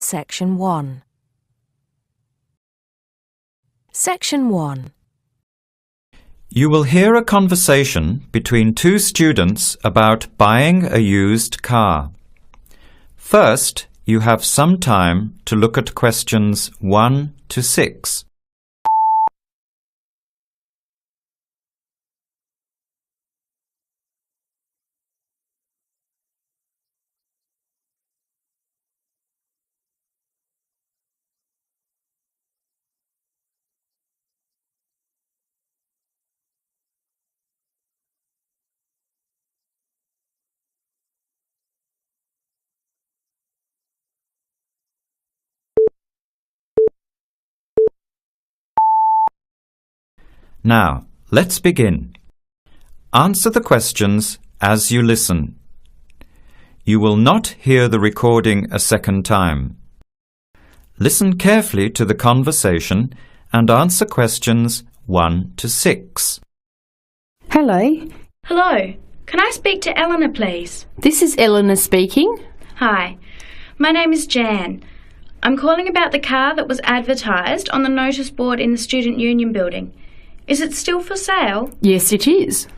Section 1. Section 1. You will hear a conversation between two students about buying a used car. First, you have some time to look at questions 1 to 6. Now, let's begin. Answer the questions as you listen. You will not hear the recording a second time. Listen carefully to the conversation and answer questions 1 to 6. Hello, Hello, can I speak to Eleanor, please? this is Eleanor speaking. Hi, my name is Jan. I'm calling about the car that was advertised on the notice board in the Student Union building. Is it still for sale? Yes, it is.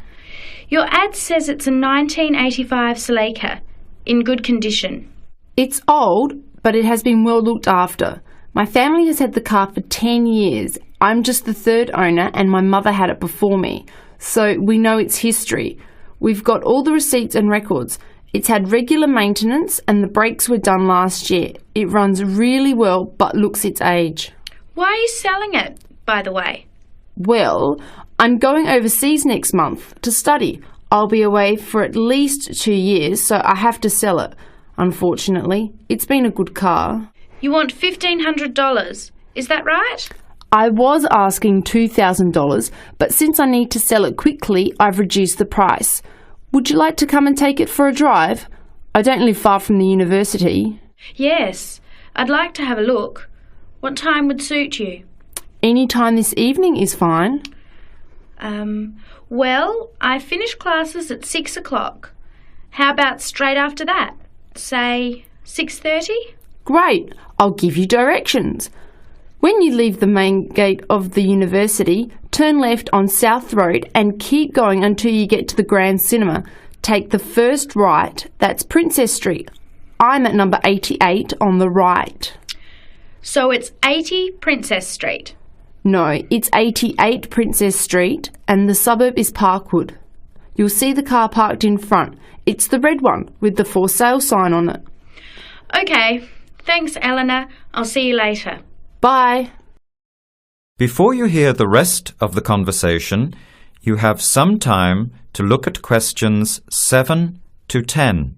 Your ad says it's a 1985 Celica, in good condition. It's old, but it has been well looked after. My family has had the car for 10 years. I'm just the third owner and my mother had it before me, so we know its history. We've got all the receipts and records. It's had regular maintenance and the brakes were done last year. It runs really well but looks its age. Why are you selling it, by the way? Well, I'm going overseas next month to study. I'll be away for at least 2 years, so I have to sell it. Unfortunately, it's been a good car. You want $1,500, is that right? I was asking $2,000, but since I need to sell it quickly, I've reduced the price. Would you like to come and take it for a drive? I don't live far from the university. Yes, I'd like to have a look. What time would suit you? Any time this evening is fine. Well, I finish classes at 6 o'clock. How about straight after that? Say 6:30? Great, I'll give you directions. When you leave the main gate of the university, turn left on South Road and keep going until you get to the Grand Cinema. Take the first right, that's Princess Street. I'm at number 88 on the right. So it's 80 Princess Street. No, it's 88 Princess Street and the suburb is Parkwood. You'll see the car parked in front. It's the red one with the for sale sign on it. Okay, thanks Eleanor. I'll see you later. Bye. Before you hear the rest of the conversation, you have some time to look at questions 7 to 10.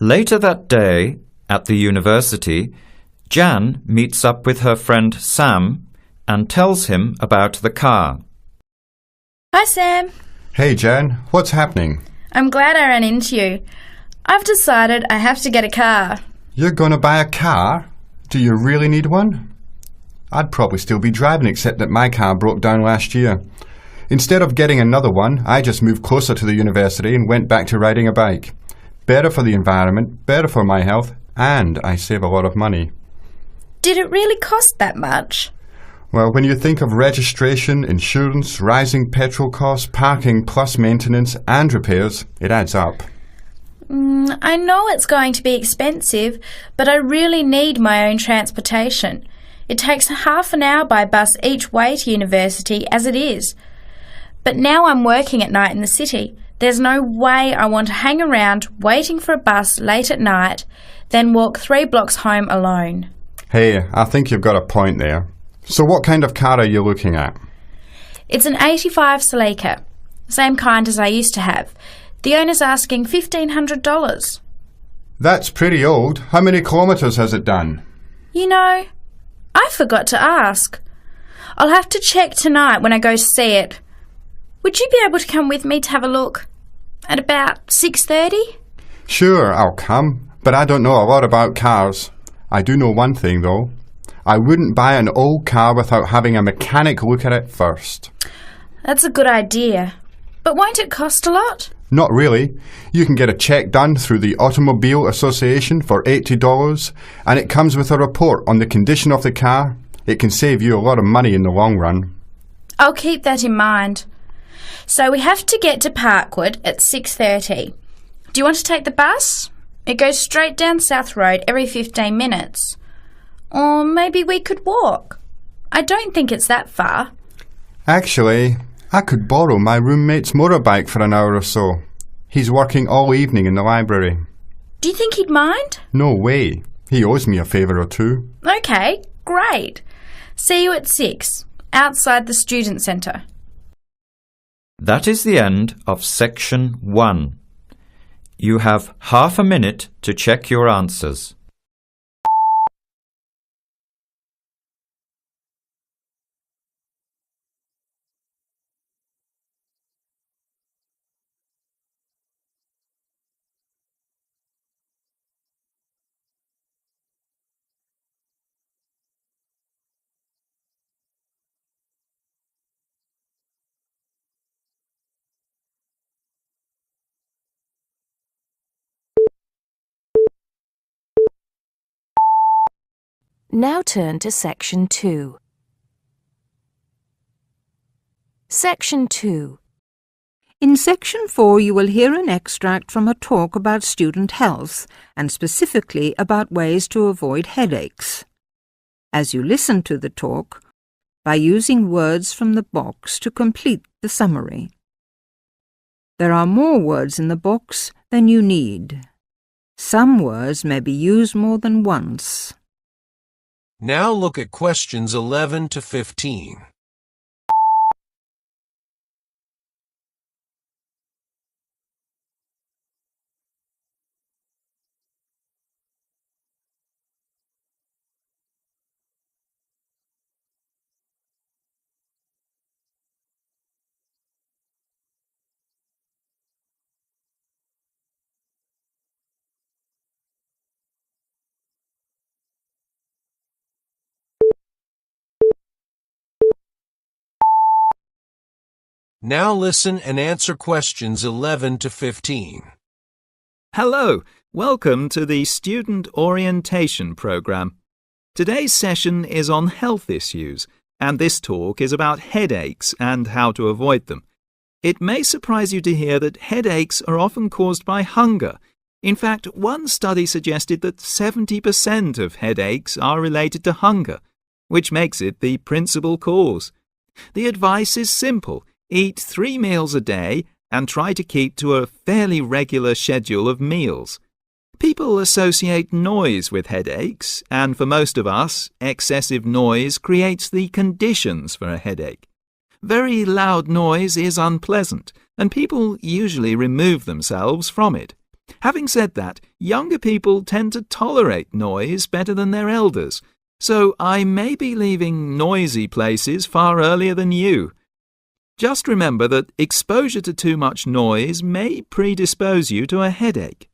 Later that day, at the university, Jan meets up with her friend Sam and tells him about the car. Hi Sam, Hey Jan, what's happening? I'm glad I ran into you. I've decided I have to get a car. You're going to buy a car? Do you really need one? I'd probably still be driving except that my car broke down last year. Instead of getting another one, I just moved closer to the university and went back to riding a bike. Better for the environment, better for my health, and I save a lot of money. Did it really cost that much? Well, when you think of registration, insurance, rising petrol costs, parking plus maintenance and repairs, it adds up. I know it's going to be expensive, but I really need my own transportation. It takes half an hour by bus each way to university as it is. But now I'm working at night in the city. There's no way I want to hang around waiting for a bus late at night, then walk 3 blocks home alone. Hey, I think you've got a point there. So what kind of car are you looking at? It's an 85 Celica, same kind as I used to have. The owner's asking $1,500. That's pretty old. How many kilometres has it done? You know, I forgot to ask. I'll have to check tonight when I go see it. Would you be able to come with me to have a look? At about 6:30? Sure, I'll come, but I don't know a lot about cars. I do know one thing, though. I wouldn't buy an old car without having a mechanic look at it first. That's a good idea. But won't it cost a lot? Not really. You can get a check done through the Automobile Association for $80, and it comes with a report on the condition of the car. It can save you a lot of money in the long run. I'll keep that in mind. So we have to get to Parkwood at 6:30. Do you want to take the bus? It goes straight down South Road every 15 minutes. Or maybe we could walk. I don't think it's that far. Actually, I could borrow my roommate's motorbike for an hour or so. He's working all evening in the library. Do you think he'd mind? No way. He owes me a favour or two. Okay, great. See you at 6, outside the student centre. That is the end of section 1. You have half a minute to check your answers. Now turn to Section 2. Section 2. In Section 4 you will hear an extract from a talk about student health and specifically about ways to avoid headaches. As you listen to the talk, by using words from the box to complete the summary. There are more words in the box than you need. Some words may be used more than once. Now look at questions 11 to 15. Now listen and answer questions 11 to 15. Hello, welcome to the Student Orientation Programme. Today's session is on health issues, and this talk is about headaches and how to avoid them. It may surprise you to hear that headaches are often caused by hunger. In fact, one study suggested that 70% of headaches are related to hunger, which makes it the principal cause. The advice is simple. Eat 3 meals a day and try to keep to a fairly regular schedule of meals. People associate noise with headaches, and for most of us, excessive noise creates the conditions for a headache. Very loud noise is unpleasant, and people usually remove themselves from it. Having said that, younger people tend to tolerate noise better than their elders, so I may be leaving noisy places far earlier than you. Just remember that exposure to too much noise may predispose you to a headache.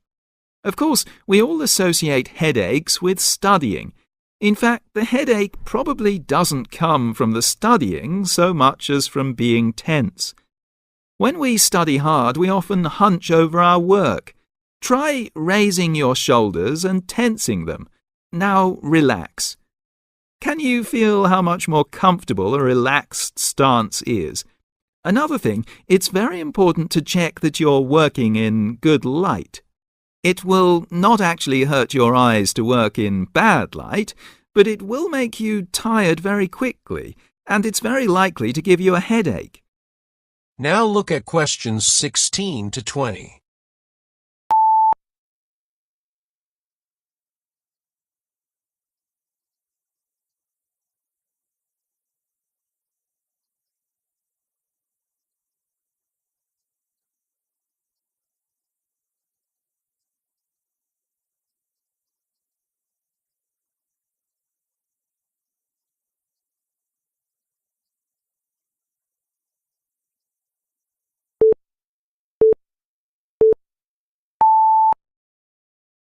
Of course, we all associate headaches with studying. In fact, the headache probably doesn't come from the studying so much as from being tense. When we study hard, we often hunch over our work. Try raising your shoulders and tensing them. Now relax. Can you feel how much more comfortable a relaxed stance is? Another thing, it's very important to check that you're working in good light. It will not actually hurt your eyes to work in bad light, but it will make you tired very quickly, and it's very likely to give you a headache. Now look at questions 16 to 20.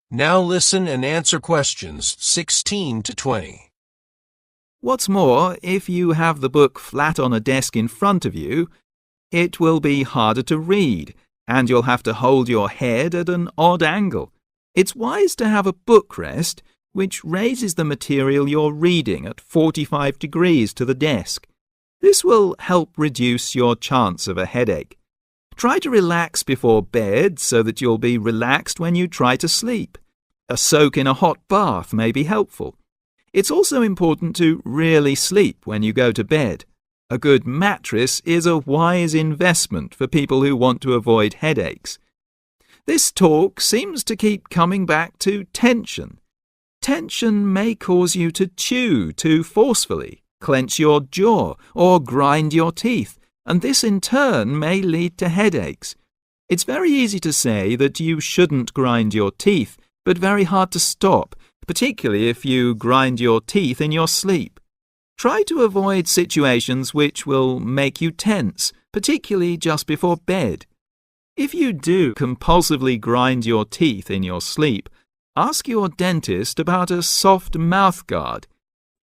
Now listen and answer questions 16 to 20. What's more, if you have the book flat on a desk in front of you, it will be harder to read, and you'll have to hold your head at an odd angle. It's wise to have a bookrest which raises the material you're reading at 45 degrees to the desk. This will help reduce your chance of a headache. Try to relax before bed so that you'll be relaxed when you try to sleep. A soak in a hot bath may be helpful. It's also important to really sleep when you go to bed. A good mattress is a wise investment for people who want to avoid headaches. This talk seems to keep coming back to tension. Tension may cause you to chew too forcefully, clench your jaw, or grind your teeth, and this in turn may lead to headaches. It's very easy to say that you shouldn't grind your teeth, but very hard to stop, particularly if you grind your teeth in your sleep. Try to avoid situations which will make you tense, particularly just before bed. If you do compulsively grind your teeth in your sleep, ask your dentist about a soft mouth guard.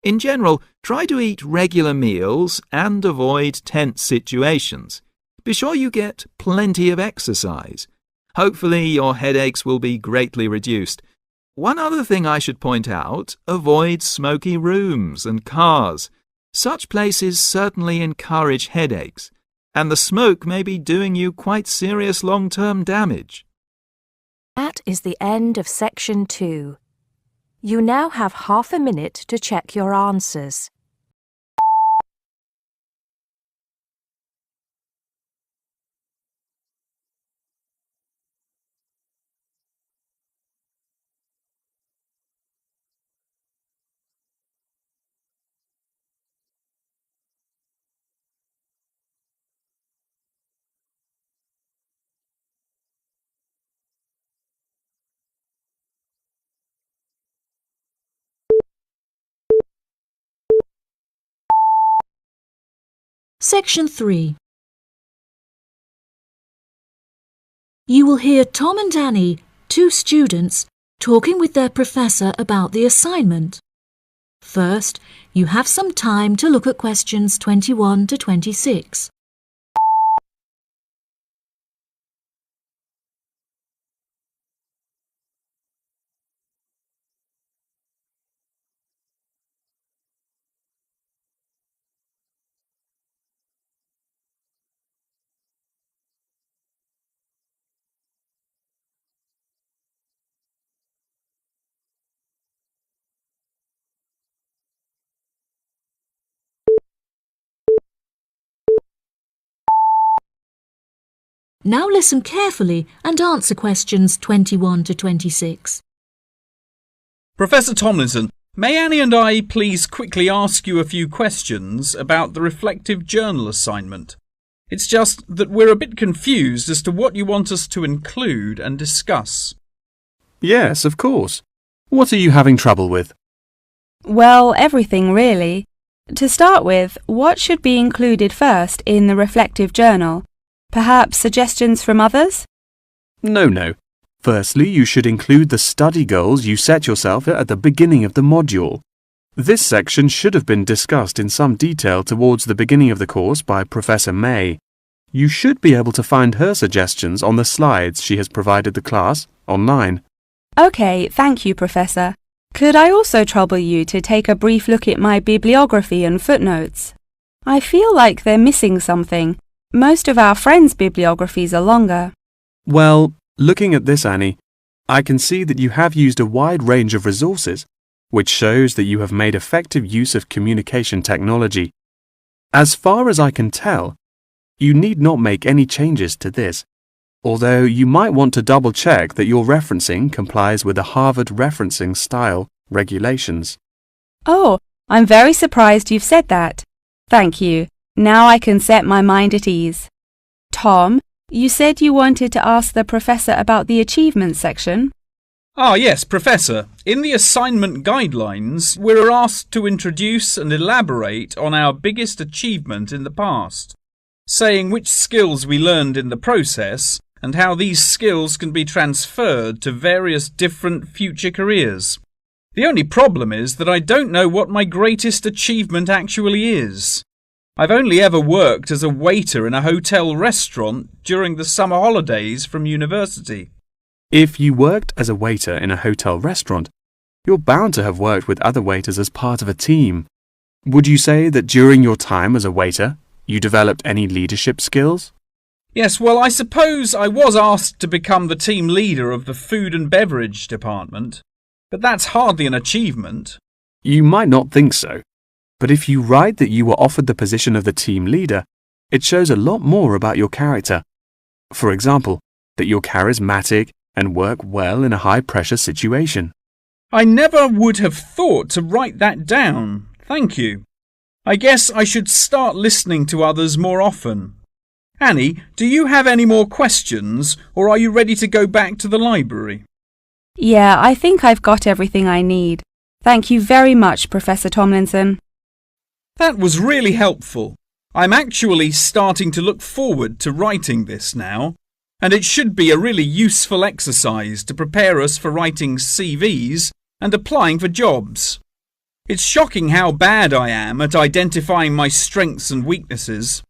In general, try to eat regular meals and avoid tense situations. Be sure you get plenty of exercise. Hopefully your headaches will be greatly reduced. One other thing I should point out, avoid smoky rooms and cars. Such places certainly encourage headaches, and the smoke may be doing you quite serious long-term damage. That is the end of section 2. You now have half a minute to check your answers. Section 3. You will hear Tom and Annie, 2 students, talking with their professor about the assignment. First, you have some time to look at questions 21 to 26. Now listen carefully and answer questions 21 to 26. Professor Tomlinson, may Annie and I please quickly ask you a few questions about the reflective journal assignment? It's just that we're a bit confused as to what you want us to include and discuss. Yes, of course. What are you having trouble with? Well, everything really. To start with, what should be included first in the reflective journal? Perhaps suggestions from others? No. Firstly, you should include the study goals you set yourself at the beginning of the module. This section should have been discussed in some detail towards the beginning of the course by Professor May. You should be able to find her suggestions on the slides she has provided the class online. OK, thank you, Professor. Could I also trouble you to take a brief look at my bibliography and footnotes? I feel like they're missing something. Most of our friends' bibliographies are longer. Well, looking at this, Annie, I can see that you have used a wide range of resources, which shows that you have made effective use of communication technology. As far as I can tell, you need not make any changes to this, although you might want to double-check that your referencing complies with the Harvard Referencing Style regulations. Oh, I'm very surprised you've said that. Thank you. Now I can set my mind at ease. Tom, you said you wanted to ask the professor about the achievements section. Yes, Professor. In the assignment guidelines, we're asked to introduce and elaborate on our biggest achievement in the past, saying which skills we learned in the process and how these skills can be transferred to various different future careers. The only problem is that I don't know what my greatest achievement actually is. I've only ever worked as a waiter in a hotel restaurant during the summer holidays from university. If you worked as a waiter in a hotel restaurant, you're bound to have worked with other waiters as part of a team. Would you say that during your time as a waiter, you developed any leadership skills? Yes, well, I suppose I was asked to become the team leader of the food and beverage department, but that's hardly an achievement. You might not think so, but if you write that you were offered the position of the team leader, it shows a lot more about your character. For example, that you're charismatic and work well in a high-pressure situation. I never would have thought to write that down. Thank you. I guess I should start listening to others more often. Annie, do you have any more questions, or are you ready to go back to the library? Yeah, I think I've got everything I need. Thank you very much, Professor Tomlinson. That was really helpful. I'm actually starting to look forward to writing this now, and it should be a really useful exercise to prepare us for writing CVs and applying for jobs. It's shocking how bad I am at identifying my strengths and weaknesses.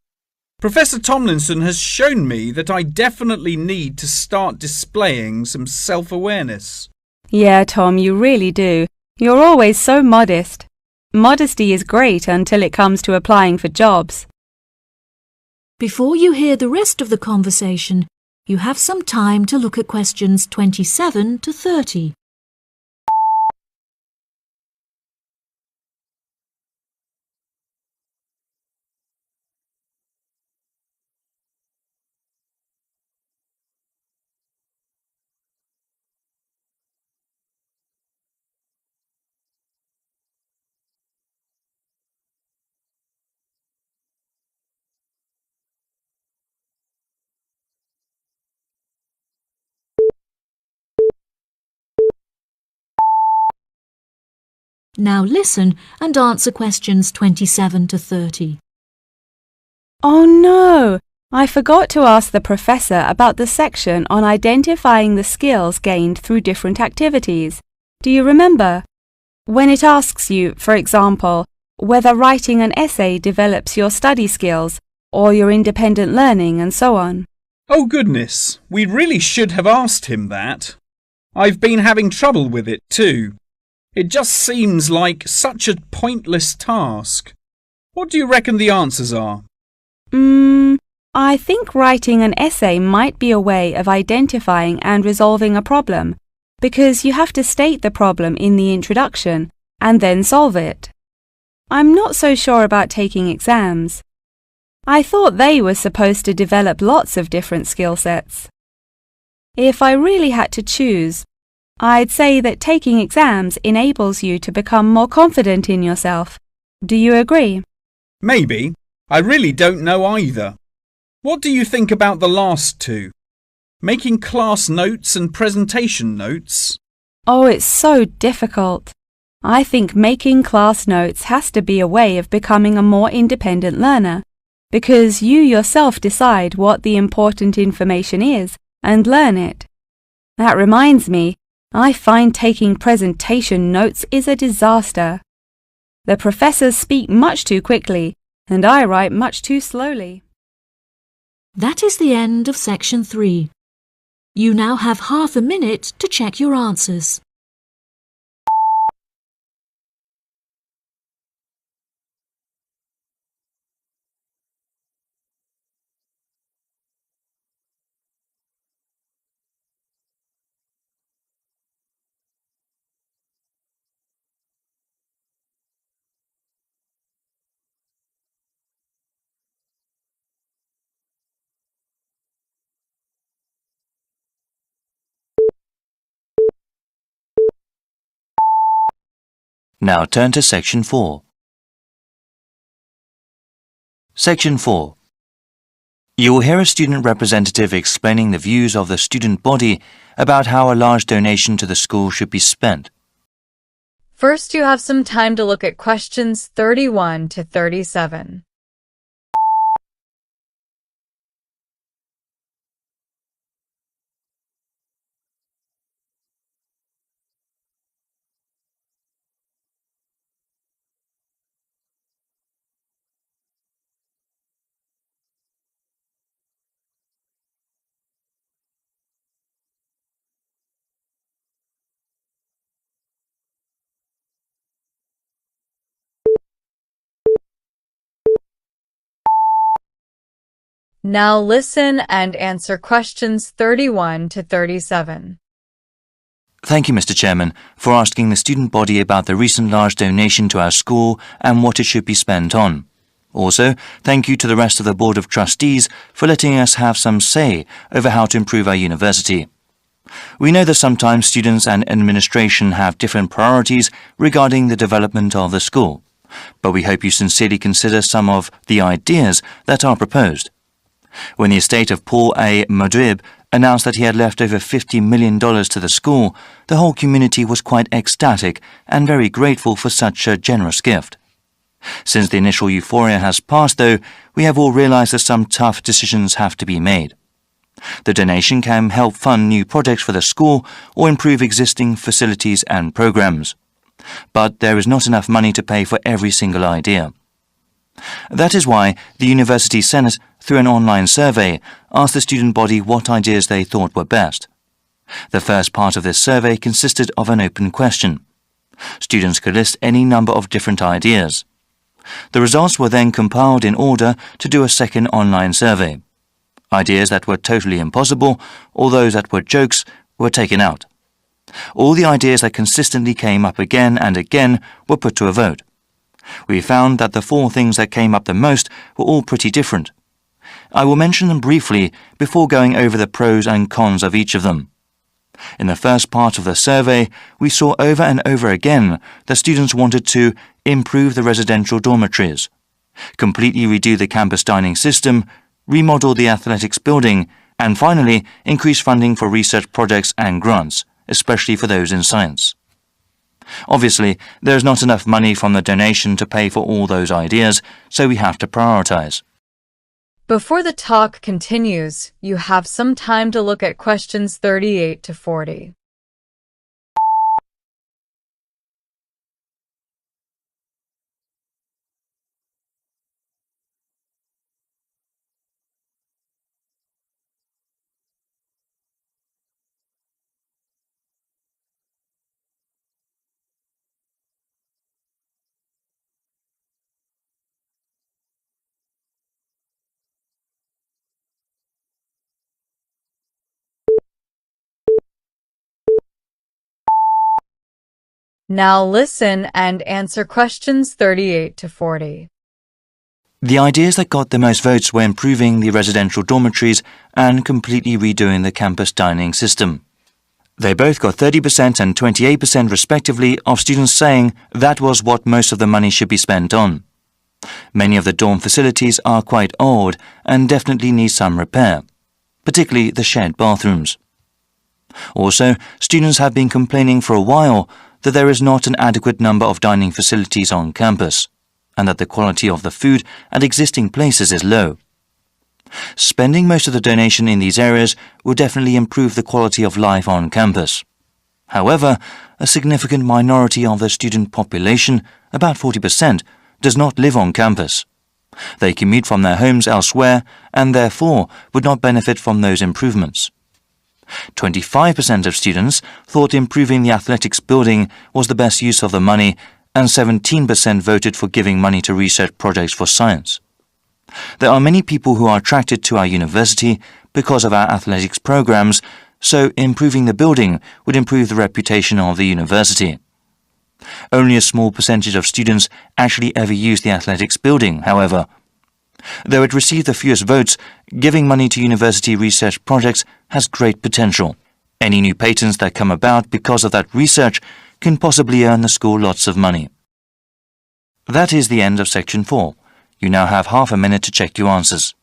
Professor Tomlinson has shown me that I definitely need to start displaying some self-awareness. Yeah, Tom, you really do. You're always so modest. Modesty is great until it comes to applying for jobs. Before you hear the rest of the conversation, you have some time to look at questions 27 to 30. Now listen and answer questions 27 to 30. Oh no! I forgot to ask the professor about the section on identifying the skills gained through different activities. Do you remember? When it asks you, for example, whether writing an essay develops your study skills or your independent learning and so on. Oh goodness, we really should have asked him that. I've been having trouble with it too. It just seems like such a pointless task. What do you reckon the answers are? I think writing an essay might be a way of identifying and resolving a problem, because you have to state the problem in the introduction and then solve it. I'm not so sure about taking exams. I thought they were supposed to develop lots of different skill sets. If I really had to choose, I'd say that taking exams enables you to become more confident in yourself. Do you agree? Maybe. I really don't know either. What do you think about the last two? Making class notes and presentation notes? Oh, it's so difficult. I think making class notes has to be a way of becoming a more independent learner, because you yourself decide what the important information is and learn it. That reminds me, I find taking presentation notes is a disaster. The professors speak much too quickly, and I write much too slowly. That is the end of section 3. You now have half a minute to check your answers. Now turn to Section 4. Section 4. You will hear a student representative explaining the views of the student body about how a large donation to the school should be spent. First, you have some time to look at questions 31 to 37. Now listen and answer questions 31 to 37. Thank you, Mr. Chairman, for asking the student body about the recent large donation to our school and what it should be spent on. Also, thank you to the rest of the Board of Trustees for letting us have some say over how to improve our university. We know that sometimes students and administration have different priorities regarding the development of the school, but we hope you sincerely consider some of the ideas that are proposed. When the estate of Paul A. Madrib announced that he had left over $50 million to the school, the whole community was quite ecstatic and very grateful for such a generous gift. Since the initial euphoria has passed, though, we have all realized that some tough decisions have to be made. The donation can help fund new projects for the school or improve existing facilities and programs. But there is not enough money to pay for every single idea. That is why the University Senate, through an online survey, asked the student body what ideas they thought were best. The first part of this survey consisted of an open question. Students could list any number of different ideas. The results were then compiled in order to do a second online survey. Ideas that were totally impossible, or those that were jokes, were taken out. All the ideas that consistently came up again and again were put to a vote. We found that the 4 things that came up the most were all pretty different. I will mention them briefly before going over the pros and cons of each of them. In the first part of the survey, we saw over and over again that students wanted to improve the residential dormitories, completely redo the campus dining system, remodel the athletics building, and finally increase funding for research projects and grants, especially for those in science. Obviously, there is not enough money from the donation to pay for all those ideas, so we have to prioritize. Before the talk continues, you have some time to look at questions 38 to 40. Now listen and answer questions 38 to 40. The ideas that got the most votes were improving the residential dormitories and completely redoing the campus dining system. They both got 30% and 28% respectively of students saying that was what most of the money should be spent on. Many of the dorm facilities are quite old and definitely need some repair, particularly the shared bathrooms. Also, students have been complaining for a while that there is not an adequate number of dining facilities on campus, and that the quality of the food at existing places is low. Spending most of the donation in these areas will definitely improve the quality of life on campus. However, a significant minority of the student population, about 40%, does not live on campus. They commute from their homes elsewhere and therefore would not benefit from those improvements. 25% of students thought improving the athletics building was the best use of the money, and 17% voted for giving money to research projects for science. There are many people who are attracted to our university because of our athletics programs, so improving the building would improve the reputation of the university. Only a small percentage of students actually ever use the athletics building, however. Though it received the fewest votes, giving money to university research projects has great potential. Any new patents that come about because of that research can possibly earn the school lots of money. That is the end of section 4. You now have half a minute to check your answers.